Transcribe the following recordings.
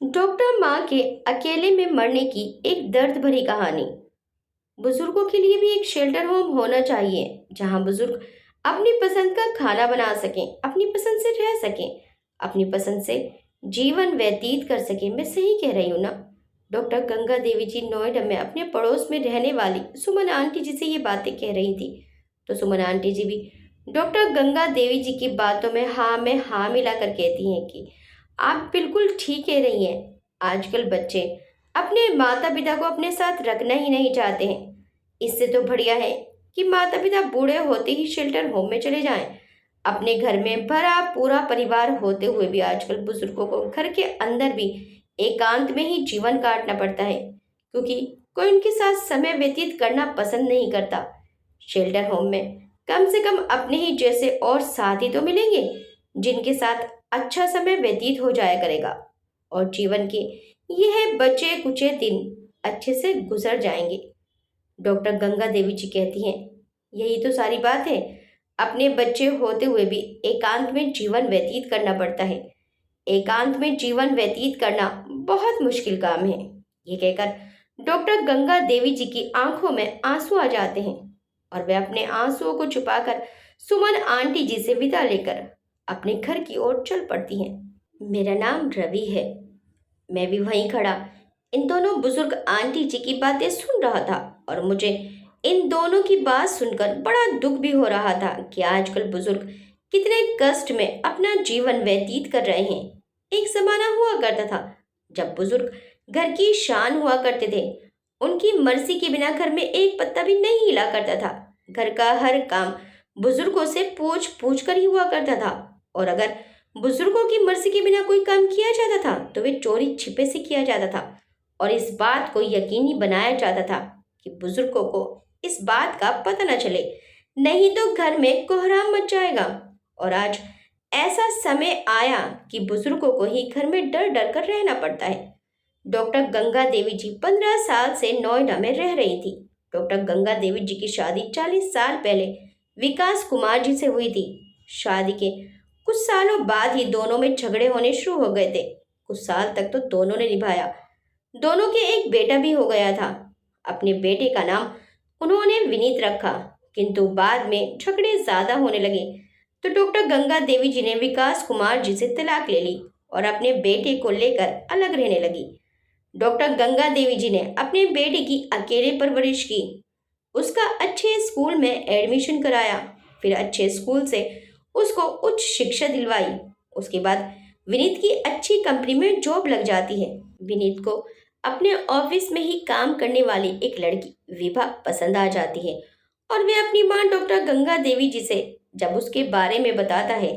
Doctor माँ के अकेले में मरने की एक दर्द भरी कहानी। बुजुर्गों के लिए भी एक शेल्टर होम होना चाहिए जहाँ बुजुर्ग अपनी पसंद का खाना बना सकें, अपनी पसंद से रह सकें, अपनी पसंद से जीवन व्यतीत कर सकें। मैं सही कह रही हूँ ना? डॉक्टर गंगा देवी जी नोएडा में अपने पड़ोस में रहने वाली सुमन आंटी जी से ये बातें कह रही थी। तो सुमन आंटी जी भी डॉक्टर गंगा देवी जी की बातों में हाँ मिलाकर कहती हैं कि आप बिल्कुल ठीक कह रही हैं। आजकल बच्चे अपने माता पिता को अपने साथ रखना ही नहीं चाहते हैं। इससे तो बढ़िया है कि माता पिता बूढ़े होते ही शेल्टर होम में चले जाएं। अपने घर में भरा पूरा परिवार होते हुए भी आजकल बुजुर्गों को घर के अंदर भी एकांत में ही जीवन काटना पड़ता है, क्योंकि कोई उनके साथ समय व्यतीत करना पसंद नहीं करता। शेल्टर होम में कम से कम अपने ही जैसे और साथी तो मिलेंगे जिनके साथ अच्छा समय व्यतीत हो जाया करेगा, और जीवन के यह बचे कुचे दिन अच्छे से गुजर जाएंगे। डॉक्टर गंगा देवी जी कहती हैं, यही तो सारी बात है। अपने बच्चे होते हुए भी एकांत में जीवन व्यतीत करना पड़ता है। एकांत में जीवन व्यतीत करना बहुत मुश्किल काम है। ये कहकर डॉक्टर गंगा देवी जी की आंखों में आंसू आ जाते हैं और वे अपने आंसुओं को छुपाकर सुमन आंटी जी से विदा लेकर अपने घर की ओर चल पड़ती हैं। मेरा नाम रवि है। मैं भी वहीं खड़ा इन दोनों बुजुर्ग आंटी जी की बातें सुन रहा था, और मुझे इन दोनों की बात सुनकर बड़ा दुख भी हो रहा था कि आजकल बुजुर्ग कितने कष्ट में अपना जीवन व्यतीत कर रहे हैं। एक जमाना हुआ करता था जब बुजुर्ग घर की शान हुआ करते थे। उनकी मर्जी के बिना घर में एक पत्ता भी नहीं हिला करता था। घर का हर काम बुजुर्गों से पूछ पूछ कर ही हुआ करता था, और अगर बुजुर्गों की मर्जी के बिना कोई काम किया जाता था तो वे चोरी छिपे से किया जाता था, और इस बात को यकीनी बनाया जाता था कि बुजुर्गों को इस बात का पता न चले, नहीं तो घर में कोहराम मच जाएगा। और आज ऐसा समय आया कि बुजुर्गों को ही घर में डर डर कर रहना पड़ता है। डॉक्टर गंगा देवी जी 15 साल से नोएडा में रह रही थी। डॉक्टर गंगा देवी जी की शादी 40 साल पहले विकास कुमार जी से हुई थी। शादी के कुछ सालों बाद ही दोनों में झगड़े होने शुरू हो गए थे। कुछ साल तक तो दोनों ने निभाया। दोनों के एक बेटा भी हो गया था। अपने बेटे का नाम उन्होंने विनीत रखा, किंतु बाद में झगड़े ज्यादा होने लगे तो डॉक्टर गंगा देवी जी ने विकास कुमार जी से तलाक ले ली और अपने बेटे को लेकर अलग रहने लगी। डॉक्टर गंगा देवी जी ने अपने बेटे की अकेले परवरिश की, उसका अच्छे स्कूल में एडमिशन कराया, फिर अच्छे स्कूल से उसको उच्च शिक्षा दिलवाई। उसके बाद विनीत की अच्छी कंपनी में जॉब लग जाती है। विनीत को अपने ऑफिस में ही काम करने वाली एक लड़की विभा पसंद आ जाती है, और वे अपनी मां डॉक्टर गंगा देवी जी से जब उसके बारे में बताता है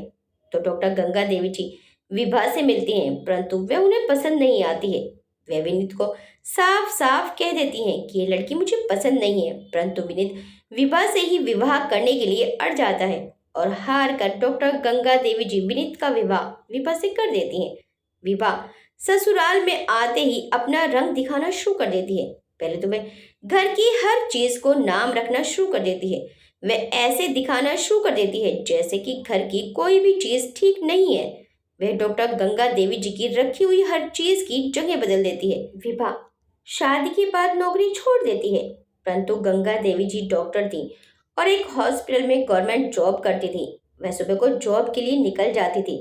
तो डॉक्टर गंगा देवी जी विभा से मिलती हैं, परंतु वे उन्हें पसंद नहीं आती है। वे विनीत को साफ साफ कह देती हैं कि ये लड़की मुझे पसंद नहीं है, परंतु विनीत विभा से ही विवाह करने के लिए अड़ जाता है, और हार कर डॉक्टर गंगा देवी जी विनीत का विवाह विभा से कर देती हैं। विभा ससुराल में आते ही अपना रंग दिखाना शुरू कर देती है। पहले तो वह घर की हर चीज को नाम रखना शुरू कर देती है। वह ऐसे दिखाना शुरू कर देती है जैसे कि घर की कोई भी चीज ठीक नहीं है। वह डॉक्टर गंगा देवी जी की रखी हुई हर चीज की जगह बदल देती है। विभा शादी के बाद नौकरी छोड़ देती है, परंतु गंगा देवी जी डॉक्टर थी और एक हॉस्पिटल में गवर्नमेंट जॉब करती थी। वह सुबह को जॉब के लिए निकल जाती थी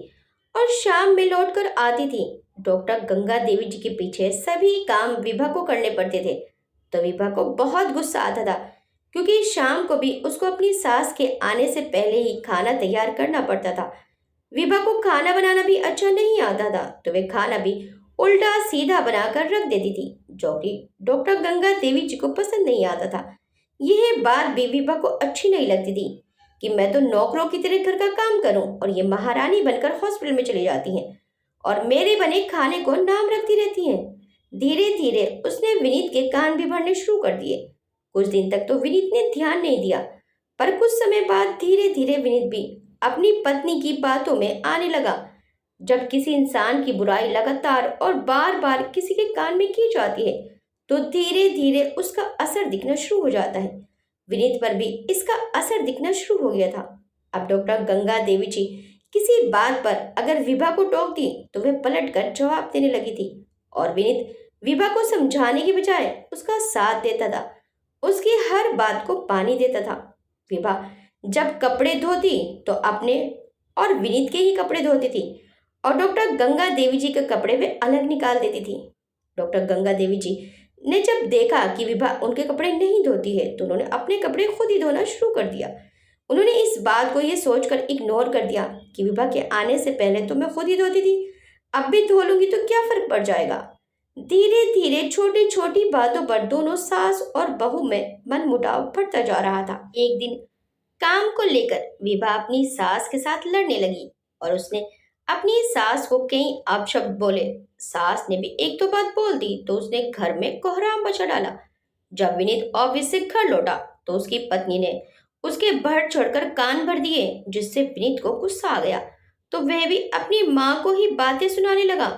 और शाम में लौट कर आती थी। डॉक्टर गंगा देवी जी के पीछे सभी काम विभा को करने पड़ते थे, तो विभा को बहुत गुस्सा आता था, क्योंकि शाम को भी उसको अपनी सास के आने से पहले ही खाना तैयार करना पड़ता था। विभा को खाना बनाना भी अच्छा नहीं आता था, तो वे खाना भी उल्टा सीधा बनाकर रख देती थी, जो कि डॉक्टर गंगा देवी जी को पसंद नहीं आता था। यह बात भी विभा को अच्छी नहीं लगती थी कि मैं तो नौकरों की तरह घर का काम करूं और ये महारानी बनकर हॉस्पिटल में चली जाती हैं और मेरे बने खाने को नाम रखती रहती हैं। धीरे धीरे उसने विनीत के कान भी भरने शुरू कर दिए। कुछ दिन तक तो विनीत ने ध्यान नहीं दिया, पर कुछ समय बाद धीरे धीरे विनीत भी अपनी पत्नी की बातों में आने लगा। जब किसी इंसान की बुराई लगातार और बार बार किसी के कान में की जाती है तो धीरे धीरे उसका असर दिखना शुरू हो जाता है। विनीत पर भी इसका असर दिखना शुरू हो गया था। अब डॉक्टर गंगा देवी जी किसी बात पर अगर विभा को टोकती तो वह पलट कर जवाब देने लगी थी। और विनीत विभा को समझाने की बजाय उसका साथ देता था, उसकी हर बात को पानी देता था। विभा जब कपड़े धोती तो अपने और विनीत के ही कपड़े धोती थी, और डॉक्टर गंगा देवी जी के कपड़े वे अलग निकाल देती थी। डॉक्टर गंगा देवी जी ने जब देखा कि विभा उनके कपड़े नहीं धोती है तो उन्होंने अपने कपड़े खुद ही धोना शुरू कर दिया। उन्होंने इस बात को ये सोचकर इग्नोर कर दिया कि विभा के आने से पहले तो मैं खुद ही धोती थी, अब भी धो लूंगी तो क्या फर्क पड़ जाएगा। धीरे धीरे छोटी छोटी बातों पर दोनों सास और बहू में मनमुटाव बढ़ता जा रहा था। एक दिन काम को लेकर विभा अपनी सास के साथ लड़ने लगी और उसने अपनी सास को कई अपशब्द बोले। सास ने भी एक दो बात बोल दी तो उसने घर में कोहराम मचा डाला। जब विनीत ऑफिस से घर लौटा तो उसकी पत्नी ने उसके बढ़ चढ़कर कान भर दिए, जिससे विनीत को गुस्सा आ गया तो वह भी अपनी माँ को ही बातें सुनाने लगा।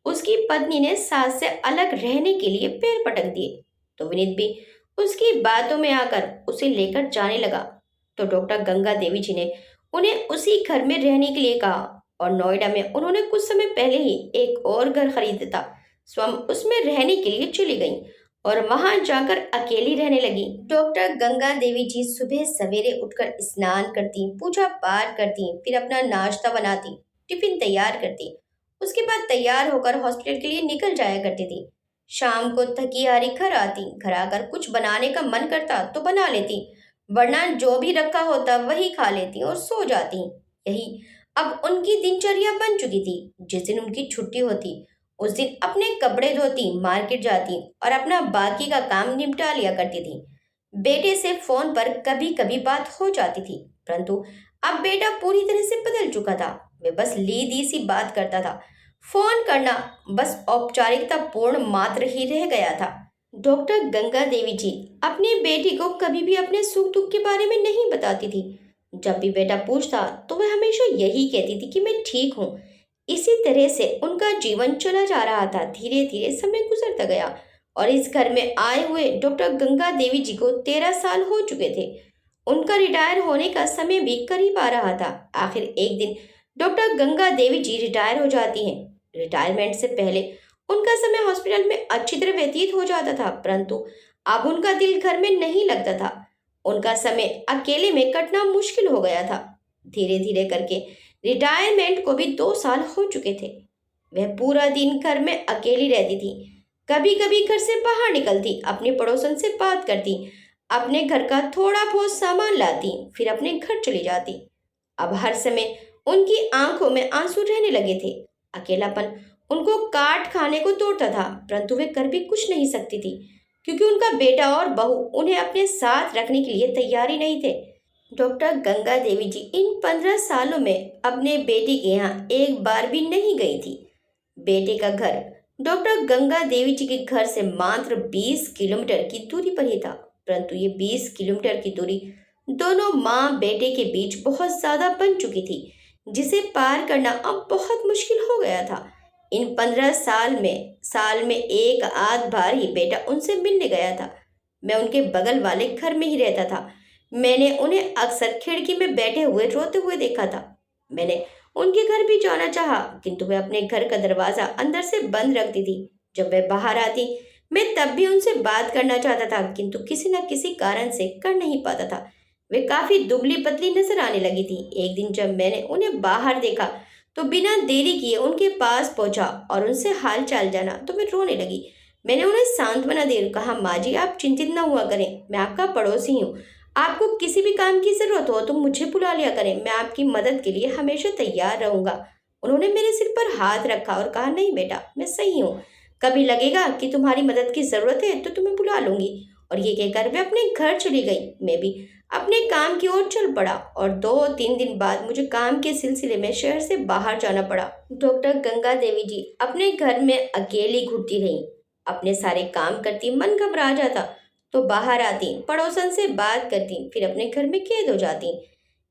उसकी पत्नी ने सास से अलग रहने के लिए पैर पटक दिए तो विनीत भी उसकी बातों में आकर उसे लेकर जाने लगा। तो डॉक्टर गंगा देवी जी ने उन्हें उसी घर में रहने के लिए कहा और नोएडा में उन्होंने कुछ समय पहले ही एक और घर खरीदा था। स्वयं उसमें रहने के लिए चली गईं और वहां जाकर अकेली रहने लगी। डॉक्टर गंगा देवी जी सुबह सवेरे उठकर स्नान करती, पूजा पाठ करती, फिर अपना नाश्ता बनाती, टिफिन तैयार करती। उसके बाद तैयार होकर हॉस्पिटल के लिए निकल जाया करती थी। शाम को थकी हारी घर आती, घर आकर कुछ बनाने का मन करता तो बना लेती, वरना जो भी रखा होता वही खा लेती और सो जाती। यही अब उनकी दिनचर्या बन चुकी थी। जिस दिन उनकी छुट्टी होती उस दिन अपने कपड़े धोती, मार्केट जाती और अपना बाकी का काम निपटा लिया करती थी। बेटे से फोन पर कभी कभी बात हो जाती थी, परंतु अब बेटा पूरी तरह से बदल चुका था। वे बस लीदी सी बात करता था। फोन करना बस औपचारिकता पूर्ण मात्र ही रह गया था। डॉक्टर गंगा देवी जी अपने बेटी को कभी भी अपने सुख दुख के बारे में नहीं बताती थी। जब भी बेटा पूछता तो वह हमेशा यही कहती थी कि मैं ठीक हूँ। इसी तरह से उनका जीवन चला जा रहा था। धीरे धीरे समय गुजरता गया और इस घर में आए हुए डॉक्टर गंगा देवी जी को 13 साल हो चुके थे। उनका रिटायर होने का समय भी करीब आ रहा था। आखिर एक दिन डॉक्टर गंगा देवी जी रिटायर हो जाती हैं। रिटायरमेंट से पहले उनका समय हॉस्पिटल में अच्छी तरह व्यतीत हो जाता था, परंतु अब उनका दिल घर में नहीं लगता था। उनका समय अकेले में कटना मुश्किल हो गया था। धीरे धीरे करके रिटायरमेंट को भी 2 साल हो चुके थे। वह पूरा दिन घर में अकेली रहती थी। कभी कभी घर से बाहर निकलती, अपनी पड़ोसन से बात करती, अपने घर का थोड़ा बहुत सामान लाती, फिर अपने घर चली जाती। अब हर समय उनकी आंखों में आंसू रहने लगे थे। अकेलापन उनको काट खाने को तोड़ता था, परंतु वे कर भी कुछ नहीं सकती थी क्योंकि उनका बेटा और बहू उन्हें अपने साथ रखने के लिए तैयार ही नहीं थे। डॉक्टर गंगा देवी जी इन 15 सालों में अपने बेटे के यहाँ एक बार भी नहीं गई थी। बेटे का घर डॉक्टर गंगा देवी जी के घर से मात्र 20 किलोमीटर की दूरी पर ही था, परंतु ये 20 किलोमीटर की दूरी दोनों माँ बेटे के बीच बहुत ज्यादा बन चुकी थी, जिसे पार करना अब बहुत मुश्किल हो गया था। इन 15 साल में एक आध बार ही बेटा उनसे मिलने गया था। मैं उनके बगल वाले घर में ही रहता था। मैंने उन्हें अक्सर खिड़की में बैठे हुए रोते हुए देखा था। मैंने उनके घर भी जाना चाहा, किंतु वे अपने घर का दरवाजा अंदर से बंद रखती थी। जब वे बाहर आती मैं तब भी उनसे बात करना चाहता था, किंतु किसी न किसी कारण से कर नहीं पाता था। वे काफी दुबली पतली नजर आने लगी थी। एक दिन जब मैंने उन्हें बाहर देखा तो बिना देरी किए उनके पास पहुंचा और उनसे हाल चाल जाना तो मैं रोने लगी। मैंने उन्हें सांत्वना देकर कहा, माँ जी आप चिंतित न हुआ करें, मैं आपका पड़ोसी हूँ। आपको किसी भी काम की जरूरत हो तो मुझे बुला लिया करें, मैं आपकी मदद के लिए हमेशा तैयार रहूंगा। उन्होंने मेरे सिर पर हाथ रखा और कहा, नहीं बेटा मैं सही हूँ, कभी लगेगा कि तुम्हारी मदद की जरूरत है तो तुम्हें बुला लूंगी। और ये कहकर वे अपने घर चली गई। मैं भी अपने काम की ओर चल पड़ा और 2-3 दिन बाद मुझे काम के सिलसिले में शहर से बाहर जाना पड़ा। डॉक्टर गंगा देवी जी अपने घर में अकेली घुटती रही, अपने सारे काम करती, मन घबरा जाता तो बाहर आती, पड़ोसन से बात करती, फिर अपने घर में कैद हो जाती।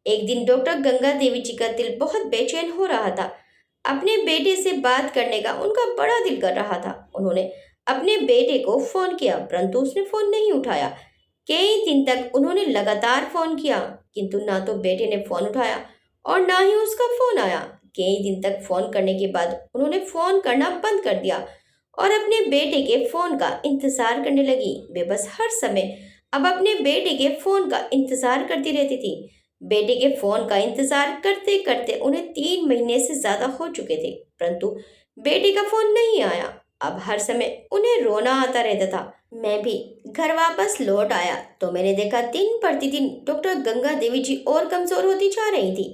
एक दिन डॉक्टर गंगा देवी जी का दिल बहुत बेचैन हो रहा था। अपने बेटे से बात करने का उनका बड़ा दिल कर रहा था। उन्होंने अपने बेटे को फोन किया, परंतु उसने फोन नहीं उठाया। कई दिन तक उन्होंने लगातार फोन किया, किंतु ना तो बेटे ने फोन उठाया और ना ही उसका फोन आया। कई दिन तक फोन करने के बाद उन्होंने फोन करना बंद कर दिया और अपने बेटे के फोन का इंतजार करने लगी। वे बस हर समय अब अपने बेटे के फोन का इंतजार करती रहती थी। बेटे के फोन का इंतजार करते करते उन्हें 3 महीने से ज्यादा हो चुके थे, परंतु बेटे का फोन नहीं आया। अब हर समय उन्हें रोना आता रहता था। मैं भी घर वापस लौट आया तो मैंने देखा दिन प्रतिदिन डॉक्टर गंगा देवी जी और कमजोर होती जा रही थी।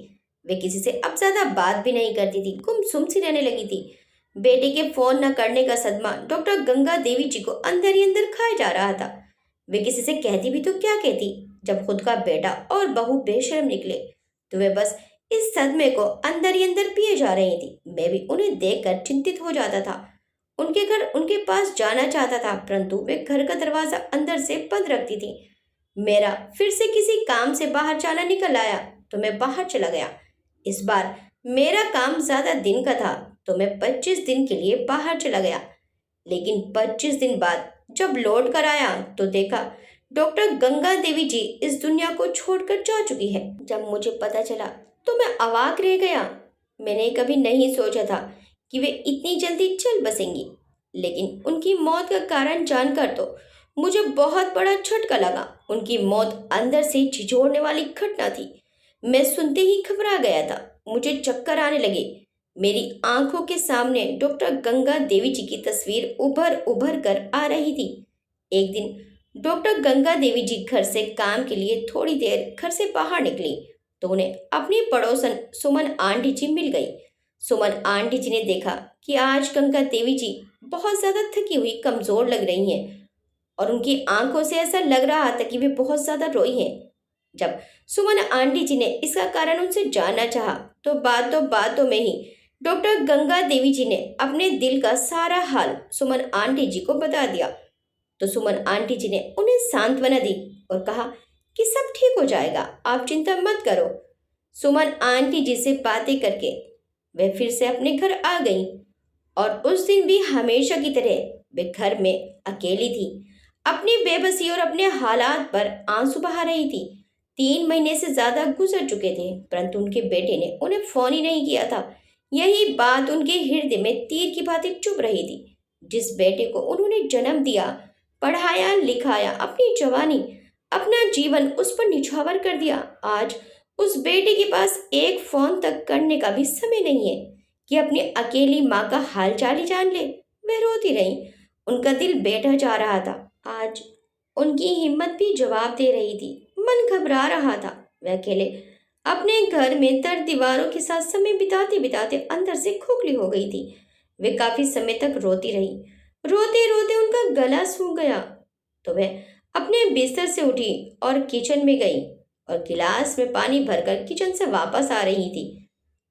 वे किसी से अब ज्यादा बात भी नहीं करती थी, गुमसुम सी रहने लगी थी। बेटे के फोन न करने का सदमा डॉक्टर गंगा देवी जी को अंदर ही अंदर खाए जा रहा था। वे किसी से कहती भी तो क्या कहती, जब खुद का बेटा और बहू बेशर्म निकले तो वे बस इस सदमे को अंदर ही अंदर पिए जा रही थी। मैं भी उन्हें देखकर चिंतित हो जाता था। उनके घर उनके पास जाना चाहता था, परंतु वे घर का दरवाजा अंदर से बंद रखती थी। मेरा फिर से किसी काम से बाहर जाना निकल आया तो मैं बाहर चला गया। इस बार मेरा काम ज्यादा दिन का था तो मैं 25 दिन के लिए बाहर चला गया। लेकिन 25 दिन बाद जब लौट कर आया तो देखा डॉक्टर गंगा देवी जी इस दुनिया को छोड़कर जा चुकी है। जब मुझे पता चला तो मैं अवाक रह गया। मैंने कभी नहीं सोचा था कि वे इतनी जल्दी चल बसेंगी, लेकिन उनकी मौत का कारण जानकर तो मुझे बहुत बड़ा झटका लगा। उनकी मौत अंदर से झिझोड़ने वाली घटना थी। मैं सुनते ही घबरा गया था, मुझे चक्कर आने लगे। मेरी आंखों के सामने डॉक्टर गंगा देवी जी की तस्वीर उभर उभर कर आ रही थी। एक दिन डॉक्टर गंगा देवी जी घर से काम के लिए थोड़ी देर घर से बाहर निकली तो उन्हें अपनी पड़ोसन सुमन आंटी जी मिल गई। सुमन आंटी जी ने देखा कि आज गंगा देवी जी बहुत ज्यादा थकी हुई कमजोर लग रही हैं और उनकी आंखों से ऐसा लग रहा था कि वे बहुत ज्यादा रोई हैं। जब सुमन आंटी जी ने इसका कारण उनसे जानना चाहा तो बातों में ही डॉक्टर गंगा देवी जी ने अपने दिल का सारा हाल सुमन आंटी जी को बता दिया। तो सुमन आंटी जी ने उन्हें सांत्वना दी और कहा कि सब ठीक हो जाएगा, आप चिंता मत करो। सुमन आंटी जी से बातें करके वे फिर से अपने घर आ गईं और उस दिन भी हमेशा की तरह वे घर में अकेली थी। अपनी बेबसी और अपने हालात पर आंसू बहा रही थी। 3 महीने से ज्यादा गुजर चुके थे, परंतु उनके बेटे ने उन्हें फोन ही नहीं किया था। यही बात उनके हृदय में तीर की भांति चुभ रही थी। जिस बेटे को उन्होंने जन्म दिया, पढ़ाया लिखाया, अपनी जवानी अपना जीवन उस पर निछावर कर दिया, आज उस बेटे के पास एक फोन तक करने का भी समय नहीं है कि अपनी अकेली माँ का हाल चाल ही जान ले। वह रोती रही, उनका दिल बैठा जा रहा था। आज उनकी हिम्मत भी जवाब दे रही थी, मन घबरा रहा था। वह अकेले अपने घर में तर दीवारों के साथ समय बिताते बिताते अंदर से खोखली हो गई थी। वे काफी समय तक रोती रही। रोते रोते उनका गला सूख गया तो वह अपने बिस्तर से उठी और किचन में गई और गिलास में पानी भरकर किचन से वापस आ रही थी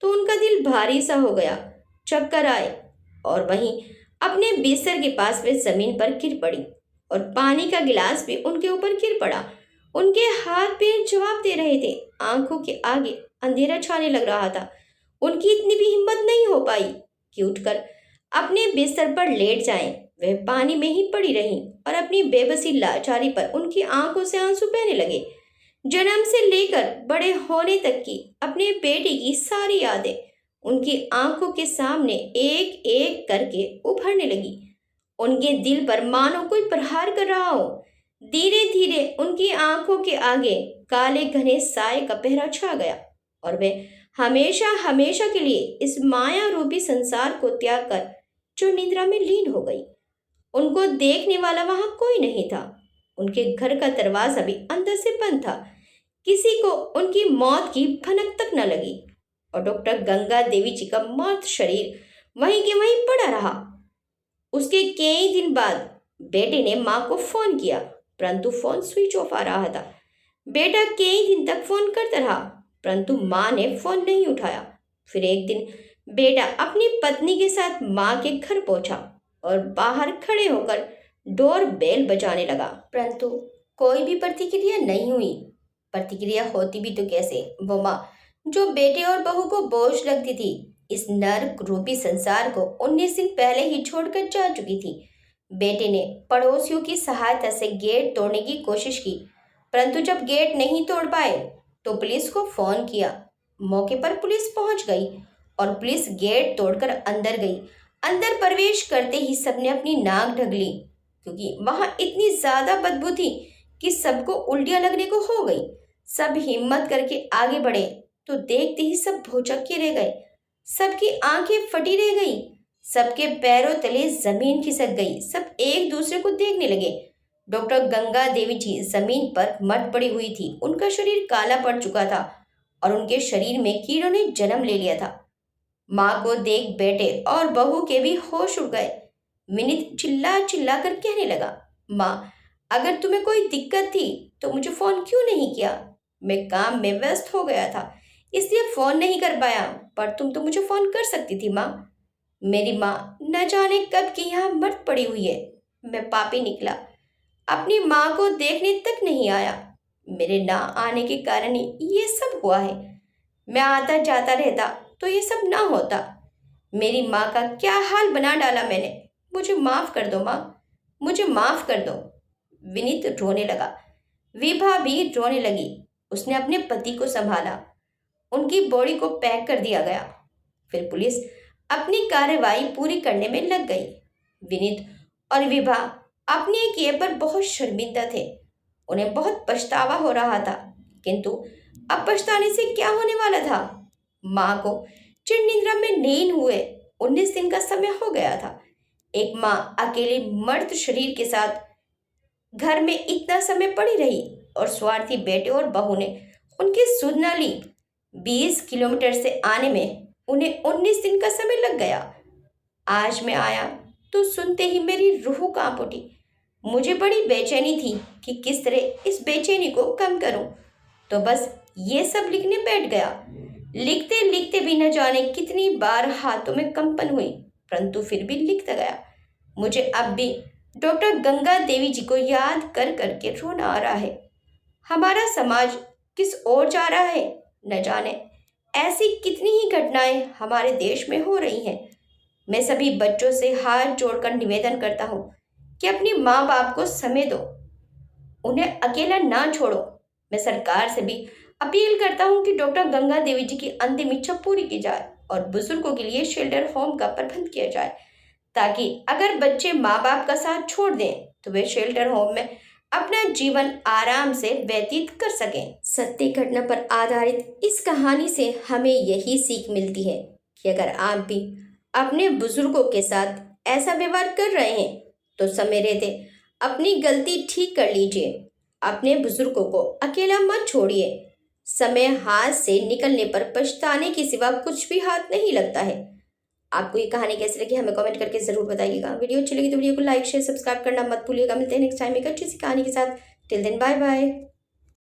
तो उनका दिल भारी सा हो गया, चक्कर आए और वहीं अपने बिस्तर के पास वे जमीन पर गिर पड़ी और पानी का गिलास भी उनके ऊपर गिर पड़ा। उनके हाथ पैर जवाब दे रहे थे, आंखों के आगे अंधेरा छाने लग रहा था। उनकी इतनी भी हिम्मत नहीं हो पाई कि उठकर अपने बिस्तर पर लेट जाएं। वह पानी में ही पड़ी रहीं और अपनी बेबसी लाचारी पर उनकी आंखों से आंसू बहने लगे। जन्म से लेकर बड़े होने तक की अपने बेटे की सारी यादें उनकी आंखों के सामने एक एक करके उभरने लगी। उनके दिल पर मानो कोई प्रहार कर रहा हो। धीरे धीरे उनकी आंखों के आगे काले घने साए का पहरा छा गया और वे हमेशा हमेशा के लिए इस माया रूपी संसार को त्याग कर जो निद्रा में लीन हो गई। उनको देखने वाला वहां कोई नहीं था। उनके घर का दरवाजा भी अंदर से बंद था। किसी को उनकी मौत की भनक तक न लगी और डॉक्टर गंगा देवी जी का मर्त शरीर वहीं के वहीं पड़ा रहा। उसके कई दिन बाद बेटे ने माँ को फोन किया, परंतु फोन स्विच ऑफ आ रहा था। बेटा कई दिन तक फोन करता रहा, परंतु माँ ने फोन नहीं उठाया। फिर एक दिन बेटा अपनी पत्नी के साथ माँ के घर पहुंचा और बाहर खड़े होकर डोर बेल बजाने लगा, परंतु कोई भी प्रतिक्रिया नहीं हुई। प्रतिक्रिया होती भी तो कैसे, वो माँ जो बेटे और बहू को बोझ लगती थी, इस नर्क रूपी संसार को 19 दिन पहले ही छोड़कर जा चुकी थी। बेटे ने पड़ोसियों की सहायता से गेट तोड़ने की कोशिश की, परंतु जब गेट नहीं तोड़ पाए तो पुलिस को फोन किया। मौके पर पुलिस पहुंच गई और पुलिस गेट तोड़कर अंदर गई। अंदर प्रवेश करते ही सबने अपनी नाक ढक ली, क्योंकि वहां इतनी ज्यादा बदबू थी कि सबको उल्टियां लगने को हो गई। सब हिम्मत करके आगे बढ़े तो देखते ही सब भौचक्के के रह गए। सबकी आंखें फटी रह गई, सबके पैरों तले जमीन खिसक गई। सब एक दूसरे को देखने लगे। डॉक्टर गंगा देवी जी जमीन पर मट पड़ी हुई थी। उनका शरीर काला पड़ चुका था और उनके शरीर में कीड़ों ने जन्म ले लिया था। माँ को देख बेटे और बहू के भी होश उड़ गए। विनीत चिल्ला चिल्ला कर कहने लगा, माँ, अगर तुम्हें कोई दिक्कत थी तो मुझे फोन क्यों नहीं किया? मैं काम में व्यस्त हो गया था, इसलिए फोन नहीं कर पाया, पर तुम तो मुझे फोन कर सकती थी माँ। मेरी माँ न जाने कब की यहाँ मर पड़ी हुई है। मैं पापी निकला, अपनी माँ को देखने तक नहीं आया। मेरे ना आने के कारण ही ये सब हुआ है। मैं आता जाता रहता तो ये सब ना होता। मेरी माँ का क्या हाल बना डाला मैंने। मुझे माफ कर दो माँ, मुझे माफ कर दो। विनीत रोने लगा। विभा भी रोने लगी। उसने अपने पति को संभाला। उनकी बॉडी को पैक कर दिया गया। फिर पुलिस अपनी कार्रवाई पूरी करने में लग गई। विनीत और विभा अपने किए पर बहुत शर्मिंदा थे। उन्हें बहुत पछतावा हो रहा था, किंतु अब पछताने से क्या होने वाला था? माँ को चिर निद्रा में लीन हुए 19 दिन का समय हो गया था। एक माँ अकेले मर्द शरीर के साथ घर में इतना समय पड़ी रही और स्वार्थी बेटे और बहू ने उनकी सुध न ली। 20 किलोमीटर से आने में उन्हें 19 दिन का समय लग गया। आज मैं आया तो सुनते ही मेरी रूह कांप उठी। मुझे बड़ी बेचैनी थी कि किस तरह इस बेचैनी को कम करूं, तो बस ये सब लिखने बैठ गया। लिखते लिखते भी न जाने कितनी बार हाथों में कंपन हुई, परंतु फिर भी लिखता गया। मुझे अब भी डॉक्टर गंगा देवी जी को याद कर करके रोना आ रहा है। हमारा समाज किस ओर जा रहा है न जाने। ऐसी कितनी ही घटनाएं हमारे देश में हो रही हैं। मैं सभी बच्चों से हाथ जोड़कर निवेदन करता हूँ कि अपनी माँ बाप को समय दो, उन्हें अकेला ना छोड़ो। मैं सरकार से भी अपील करता हूँ कि डॉक्टर गंगा देवी जी की अंतिम इच्छा पूरी की जाए और बुजुर्गों के लिए शेल्टर होम का प्रबंध किया जाए, ताकि अगर बच्चे माँ बाप का साथ छोड़ दें तो वे शेल्टर होम में अपना जीवन आराम से व्यतीत कर सकें। सत्य घटना पर आधारित इस कहानी से हमें यही सीख मिलती है कि अगर आप भी अपने बुजुर्गों के साथ ऐसा व्यवहार कर रहे हैं तो समय रहते अपनी गलती ठीक कर लीजिए। अपने बुजुर्गों को अकेला मत छोड़िए। समय हाथ से निकलने पर पछताने के सिवा कुछ भी हाथ नहीं लगता है। आपको ये कहानी कैसी लगी हमें कमेंट करके जरूर बताइएगा। वीडियो अच्छी लगी तो वीडियो को लाइक शेयर सब्सक्राइब करना मत भूलिएगा। मिलते हैं नेक्स्ट टाइम एक अच्छी सी कहानी के साथ। Till then bye bye.